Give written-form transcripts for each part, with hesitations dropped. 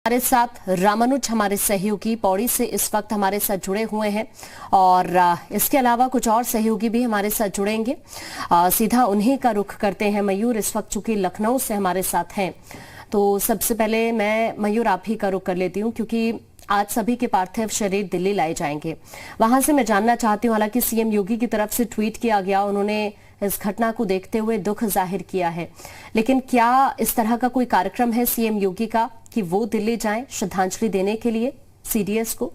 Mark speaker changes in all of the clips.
Speaker 1: हमारे साथ रामानुज हमारे सहयोगी पौड़ी से इस वक्त हमारे साथ जुड़े हुए हैं और इसके अलावा कुछ और सहयोगी भी हमारे साथ जुड़ेंगे। सीधा उन्हीं का रुख करते हैं। मयूर इस वक्त चूंकि लखनऊ से हमारे साथ हैं, तो सबसे पहले मैं मयूर आप ही का रुख कर लेती हूं, क्योंकि आज सभी के पार्थिव शरीर दिल्ली लाए जाएंगे। वहां से मैं जानना चाहती हूं, हालांकि सीएम योगी की तरफ से ट्वीट किया गया, उन्होंने इस घटना को देखते हुए दुख जाहिर किया है, लेकिन क्या इस तरह का कोई कार्यक्रम है सीएम योगी का कि वो दिल्ली जाएं श्रद्धांजलि देने के लिए सीडीएस को?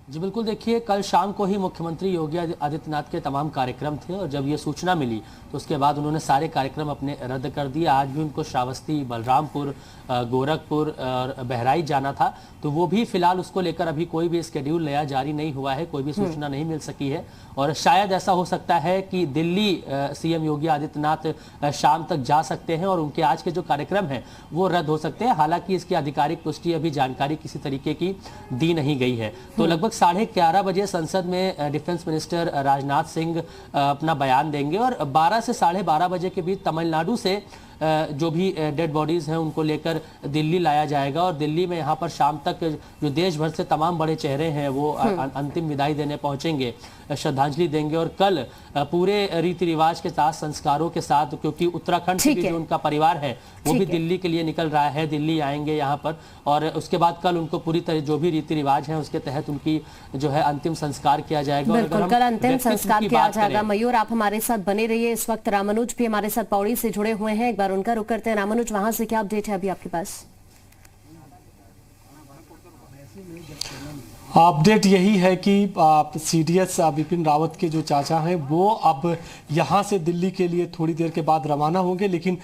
Speaker 2: जी बिल्कुल, देखिए कल शाम को ही मुख्यमंत्री योगी आदित्यनाथ के तमाम कार्यक्रम थे और जब ये सूचना मिली तो उसके बाद उन्होंने सारे कार्यक्रम अपने रद्द कर दिए। आज भी उनको श्रावस्ती, बलरामपुर, गोरखपुर और बहराइच जाना था, तो वो भी फिलहाल उसको लेकर अभी कोई भी स्केड्यूल नया जारी नहीं हुआ है, कोई भी सूचना नहीं मिल सकी है। और शायद ऐसा हो सकता है कि दिल्ली सीएम योगी आदित्यनाथ शाम तक जा सकते हैं और उनके आज के जो कार्यक्रम हैं वो रद्द हो सकते हैं। हालांकि इसकी आधिकारिक पुष्टि अभी जानकारी किसी तरीके की दी नहीं गई है। तो लगभग 11:30 बजे संसद में डिफेंस मिनिस्टर राजनाथ सिंह अपना बयान देंगे और 12 से 12:30 बजे के बीच तमिलनाडु से जो भी डेड बॉडीज हैं उनको लेकर दिल्ली लाया जाएगा और दिल्ली में यहाँ पर शाम तक जो देश भर से तमाम बड़े चेहरे हैं वो अंतिम विदाई देने पहुंचेंगे, श्रद्धांजलि देंगे। और कल पूरे रीति रिवाज के साथ, संस्कारों के साथ, क्योंकि उत्तराखंड से भी जो उनका परिवार है वो भी दिल्ली के लिए निकल रहा है, दिल्ली आएंगे यहाँ पर। और उसके बाद कल उनको पूरी तरह जो भी रीति रिवाज है उसके तहत उनकी जो है अंतिम संस्कार किया जाएगा।
Speaker 1: बिल्कुल, कल अंतिम संस्कार किया जाएगा। मयूर आप हमारे साथ बने रहिए। इस वक्त रामानुज भी हमारे साथ पौड़ी से जुड़े हुए हैं, एक बार उनका रुख करते हैं। रामानुज, वहां से क्या अपडेट है अभी आपके पास?
Speaker 3: अपडेट यही है कि सीडीएस बिपिन रावत के जो चाचा हैं वो अब यहाँ से दिल्ली के लिए थोड़ी देर के बाद रवाना होंगे, लेकिन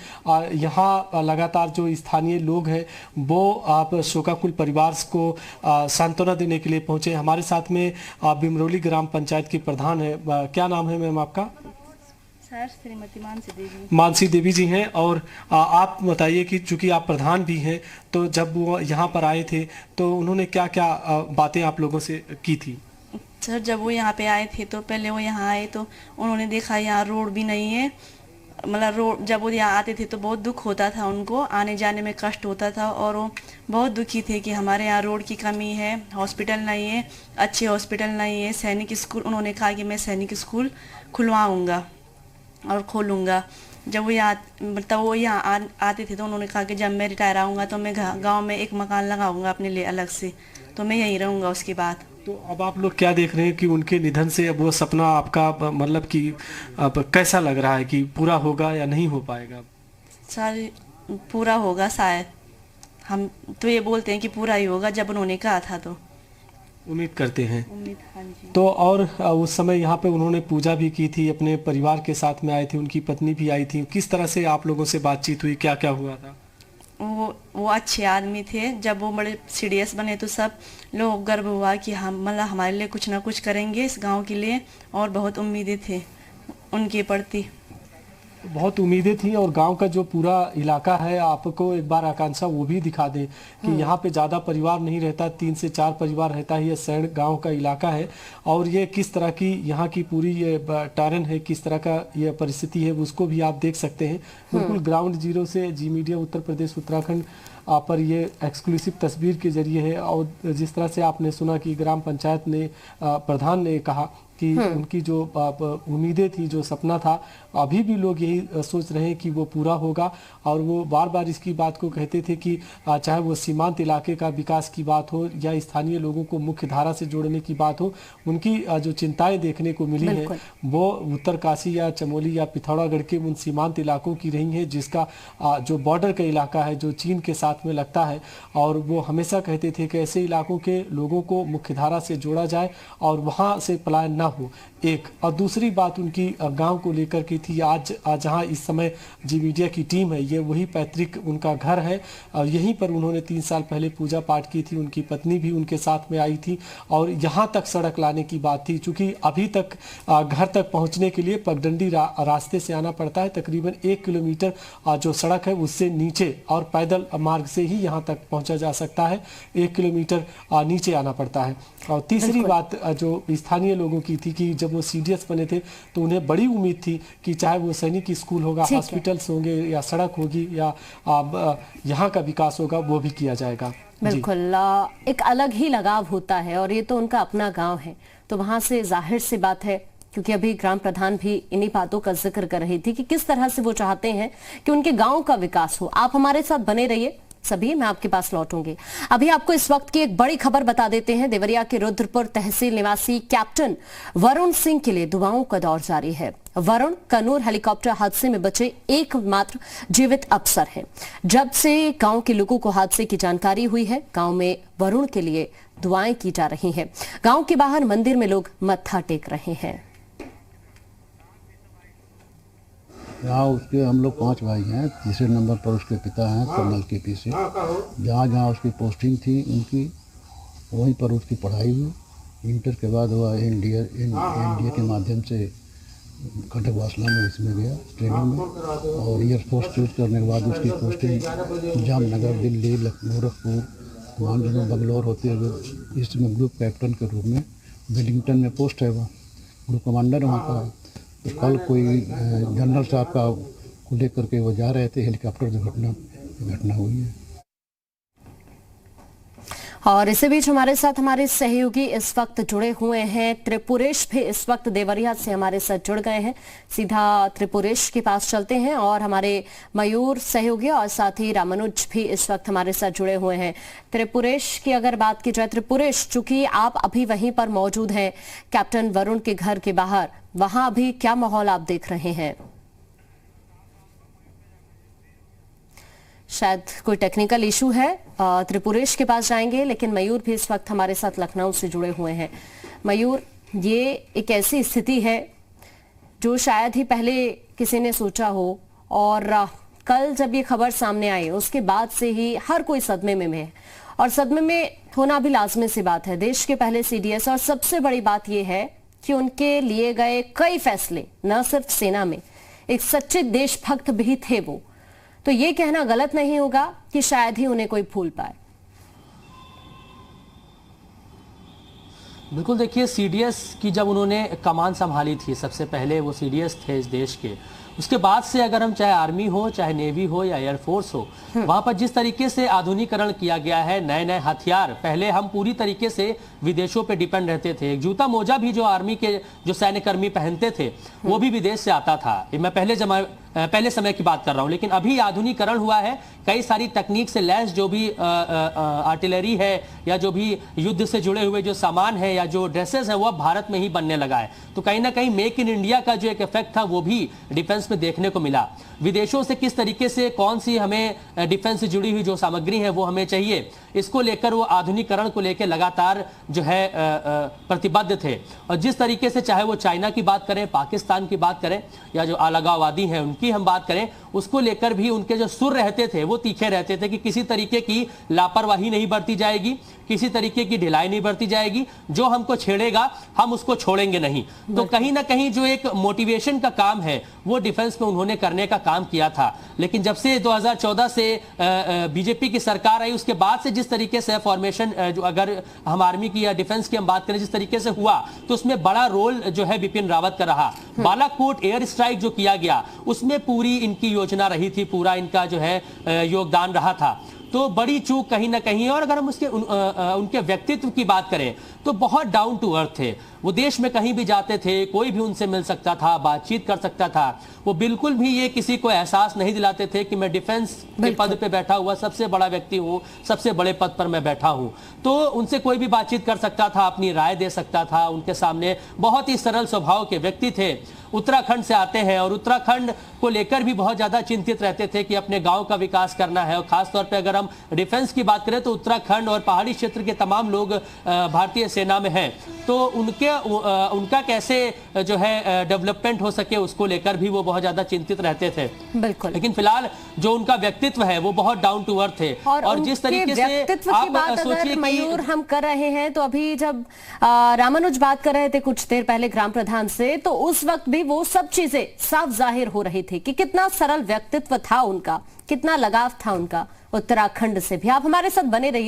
Speaker 3: यहाँ लगातार जो स्थानीय लोग हैं वो आप शोकाकुल परिवार को सांत्वना देने के लिए पहुँचे। हमारे साथ में बिमरौली ग्राम पंचायत की प्रधान है, क्या नाम है मैम आपका?
Speaker 4: सर, श्रीमती
Speaker 3: मानसी देवी जी हैं। और आप बताइए कि चूंकि आप प्रधान भी हैं, तो जब वो यहाँ पर आए थे तो उन्होंने क्या क्या बातें आप लोगों से की थी?
Speaker 4: सर, जब वो यहाँ पे आए थे तो पहले वो यहाँ आए तो उन्होंने देखा यहाँ रोड भी नहीं है। मतलब रोड, जब वो यहाँ आते थे तो बहुत दुख होता था, उनको आने जाने में कष्ट होता था और वो बहुत दुखी थे कि हमारे यहाँ रोड की कमी है, हॉस्पिटल नहीं है, अच्छे हॉस्पिटल नहीं है, सैनिक स्कूल। उन्होंने कहा कि मैं सैनिक स्कूल खुलवाऊँगा और खोलूँगा। जब वो यहाँ आते थे तो उन्होंने कहा कि जब मैं रिटायर आऊँगा तो मैं गांव में एक मकान लगाऊंगा अपने लिए अलग से, तो मैं यहीं रहूँगा उसके बाद।
Speaker 3: तो अब आप लोग क्या देख रहे हैं कि उनके निधन से अब वो सपना आपका मतलब कि अब कैसा लग रहा है कि पूरा होगा या नहीं हो पाएगा?
Speaker 4: सर, पूरा होगा शायद, हम तो ये बोलते हैं कि पूरा ही होगा, जब उन्होंने कहा था तो
Speaker 3: उम्मीद करते हैं।
Speaker 4: हाँ जी।
Speaker 3: तो और उस समय यहाँ पे उन्होंने पूजा भी की थी, अपने परिवार के साथ में आए थे, उनकी पत्नी भी आई थी। किस तरह से आप लोगों से बातचीत हुई, क्या क्या हुआ था?
Speaker 4: वो अच्छे आदमी थे। जब वो बड़े सीडीएस बने तो सब लोग गर्व हुआ कि हम मतलब हमारे लिए कुछ ना कुछ करेंगे इस गांव के लिए, और बहुत उम्मीदें थे उनके प्रति।
Speaker 3: बहुत उम्मीदें थी और गांव का जो पूरा इलाका है, आपको एक बार आकांक्षा वो भी दिखा दें कि यहाँ पे ज़्यादा परिवार नहीं रहता, 3 से 4 परिवार रहता है। ये सैण गांव का इलाका है और ये किस तरह की यहाँ की पूरी ये टारन है, किस तरह का ये परिस्थिति है, उसको भी आप देख सकते हैं। बिल्कुल ग्राउंड जीरो से जी मीडिया उत्तर प्रदेश उत्तराखंड पर ये एक्सक्लूसिव तस्वीर के जरिए है। और जिस तरह से आपने सुना कि ग्राम पंचायत ने प्रधान ने कहा कि उनकी जो उम्मीदें थी, जो सपना था, अभी भी लोग यही सोच रहे हैं कि वो पूरा होगा। और वो बार बार इसकी बात को कहते थे कि चाहे वो सीमांत इलाके का विकास की बात हो या स्थानीय लोगों को मुख्य धारा से जोड़ने की बात हो, उनकी जो चिंताएं देखने को मिली हैं वो उत्तरकाशी या चमोली या पिथौरागढ़ के उन सीमांत इलाकों की रही हैं, जिसका जो बॉर्डर का इलाका है जो चीन के साथ में लगता है। और वो हमेशा कहते थे कि ऐसे इलाकों के लोगों को मुख्य धारा से जोड़ा जाए और वहाँ से पलायन ना हो। एक और दूसरी बात उनकी गांव को लेकर की थी। आज जहां इस समय जी मीडिया की टीम है, ये वही पैतृक उनका घर है और यहीं पर उन्होंने 3 साल पहले पूजा पाठ की थी। उनकी पत्नी भी उनके साथ में आई थी और यहां तक सड़क लाने की बात थी। चूंकि अभी तक घर तक पहुंचने के लिए पगडंडी रास्ते से आना पड़ता है, तकरीबन 1 किलोमीटर जो सड़क है उससे नीचे और पैदल मार्ग से ही यहाँ तक पहुंचा जा सकता है, 1 किलोमीटर नीचे आना पड़ता है। और तीसरी बात जो स्थानीय लोगों की थी कि जब वो CDS बने थे तो उन्हें बड़ी उम्मीद थी कि चाहे वो सैनिक स्कूल होगा, हॉस्पिटल्स होंगे या सड़क होगी या यहाँ का विकास होगा, वो भी किया जाएगा।
Speaker 1: बिल्कुल, एक अलग ही लगाव होता है और ये तो उनका अपना गांव है, तो वहां से जाहिर सी बात है, क्योंकि अभी ग्राम प्रधान भी इन्हीं बातों का जिक्र कर रही थी कि किस तरह से वो चाहते हैं कि उनके गांव का विकास हो। आप हमारे साथ बने रहिए सभी, मैं आपके पास लौटूंगी। अभी आपको इस वक्त की एक बड़ी खबर बता देते हैं। देवरिया के रुद्रपुर तहसील निवासी कैप्टन वरुण सिंह के लिए दुआओं का दौर जारी है। वरुण कन्नूर हेलीकॉप्टर हादसे में बचे एकमात्र जीवित अफसर हैं। जब से गांव के लोगों को हादसे की जानकारी हुई है, गांव में वरुण के लिए दुआएं की जा रही हैं। गांव के बाहर मंदिर में लोग मत्था टेक रहे हैं।
Speaker 5: यहाँ उसके हम लोग 5 भाई हैं। तीसरे नंबर पर उसके पिता हैं कर्नल KP से। जहाँ जहाँ उसकी पोस्टिंग थी उनकी, वहीं पर उसकी पढ़ाई हुई। इंटर के बाद हुआ NDA के माध्यम से खटक वासला में इसमें गया ट्रेनिंग में, और एयरफोर्स चूज करने के बाद उसकी पोस्टिंग जामनगर, दिल्ली, गोरखपुर, मांझनू, बंगलौर होते हुए इसमें ग्रुप कैप्टन के रूप में वेलिंगटन में पोस्ट है, वहाँ ग्रुप कमांडर वहाँ का। तो कल कोई जनरल साहब का को लेकर के वो जा रहे थे, हेलीकॉप्टर घटना हुई है।
Speaker 1: और इसी बीच हमारे साथ हमारे सहयोगी इस वक्त जुड़े हुए हैं। त्रिपुरेश भी इस वक्त देवरिया से हमारे साथ जुड़ गए हैं। सीधा त्रिपुरेश के पास चलते हैं और हमारे मयूर सहयोगी और साथ ही रामानुज भी इस वक्त हमारे साथ जुड़े हुए हैं। त्रिपुरेश की अगर बात की जाए, त्रिपुरेश चूंकि आप अभी वहीं पर मौजूद हैं कैप्टन वरुण के घर के बाहर, वहां अभी क्या माहौल आप देख रहे हैं? शायद कोई टेक्निकल इशू है, त्रिपुरेश के पास जाएंगे, लेकिन मयूर भी इस वक्त हमारे साथ लखनऊ से जुड़े हुए हैं। मयूर, ये एक ऐसी स्थिति है जो शायद ही पहले किसी ने सोचा हो, और कल जब ये खबर सामने आई उसके बाद से ही हर कोई सदमे में है, और सदमे में होना भी लाजमी सी बात है। देश के पहले CDS, और सबसे बड़ी बात यह है कि उनके लिए गए कई फैसले न सिर्फ सेना में, एक सच्चे देशभक्त भी थे वो, तो ये कहना गलत नहीं होगा कि शायद ही उन्हें कोई भूल पाए।
Speaker 2: बिल्कुल, देखिए CDS की जब उन्होंने कमान संभाली थी, सबसे पहले वो CDS थे इस देश के। उसके बाद से अगर हम चाहे आर्मी हो, चाहे नेवी हो या एयरफोर्स हो, वहां पर जिस तरीके से आधुनिकीकरण किया गया है, नए नए हथियार, पहले हम पूरी तरीके से विदेशों पे डिपेंड रहते थे। एक जूता मोजा भी जो आर्मी के जो सैन्यकर्मी पहनते थे वो भी विदेश से आता था। मैं पहले समय की बात कर रहा हूं, लेकिन अभी आधुनिकीकरण हुआ है। कई सारी तकनीक से लैस जो भी आर्टिलरी है या जो भी युद्ध से जुड़े हुए जो सामान है या जो ड्रेसेस है, वो अब भारत में ही बनने लगा है। तो कहीं ना कहीं मेक इन इंडिया का जो एक इफेक्ट था वो भी डिफेंस में देखने को मिला। विदेशों से किस तरीके से कौन सी हमें डिफेंस से जुड़ी हुई जो सामग्री है वो हमें चाहिए, इसको लेकर वो आधुनिकीकरण को लेकर लगातार जो है प्रतिबद्ध थे। और जिस तरीके से चाहे वो चाइना की बात करें, पाकिस्तान की बात करें, या जो अलगाववादी हैं उनकी हम बात करें, उसको लेकर भी उनके जो सुर रहते थे वो तीखे रहते थे कि किसी तरीके की लापरवाही नहीं बरती जाएगी, किसी तरीके की ढिलाई नहीं बरती जाएगी, जो हमको छेड़ेगा हम उसको छोड़ेंगे नहीं। तो कहीं ना कहीं जो एक मोटिवेशन का काम है वो डिफेंस में उन्होंने करने का काम किया था। लेकिन जब से 2014 से बीजेपी की सरकार आई, उसके बाद से जिस तरीके से फॉर्मेशन जो अगर हम आर्मी की या डिफेंस की हम बात करें, जिस तरीके से हुआ, तो उसमें बड़ा रोल जो है बिपिन रावत का रहा। बालाकोट एयर स्ट्राइक जो किया गया उसमें पूरी इनकी योजना रही थी, पूरा इनका जो है योगदान रहा था। तो बड़ी चूक कहीं ना कहीं। और अगर हम उनके व्यक्तित्व की बात करें तो बहुत डाउन टू अर्थ थे वो। देश में कहीं भी जाते थे, कोई भी उनसे मिल सकता था, बातचीत कर सकता था। वो बिल्कुल भी ये किसी को एहसास नहीं दिलाते थे कि मैं डिफेंस के पद पे बैठा हुआ सबसे बड़ा व्यक्ति हूँ, सबसे बड़े पद पर मैं बैठा हूँ। तो उनसे कोई भी बातचीत कर सकता था, अपनी राय दे सकता था। उनके सामने बहुत ही सरल स्वभाव के व्यक्ति थे। उत्तराखंड से आते हैं और उत्तराखंड को लेकर भी बहुत ज्यादा चिंतित रहते थे कि अपने गांव का विकास करना है। और खासतौर पे अगर हम डिफेंस की बात करें तो उत्तराखंड और पहाड़ी क्षेत्र के तमाम लोग भारतीय सेना में हैं, तो उनका कैसे जो है डेवलपमेंट हो सके उसको लेकर भी वो बहुत ज्यादा चिंतित रहते थे।
Speaker 1: बिल्कुल।
Speaker 2: लेकिन फिलहाल जो उनका व्यक्तित्व है वो बहुत डाउन टू अर्थ थे। और जिस तरीके से
Speaker 1: आप सोचिए, मयूर हम कर रहे हैं, तो अभी जब रामानुज बात कर रहे थे कुछ देर पहले ग्राम प्रधान से, तो उस वक्त भी भी वो सब चीजें साफ जाहिर हो रही थी कि कितना सरल व्यक्तित्व था उनका, कितना लगाव था उनका उत्तराखंड से भी। आप हमारे साथ बने रहिए।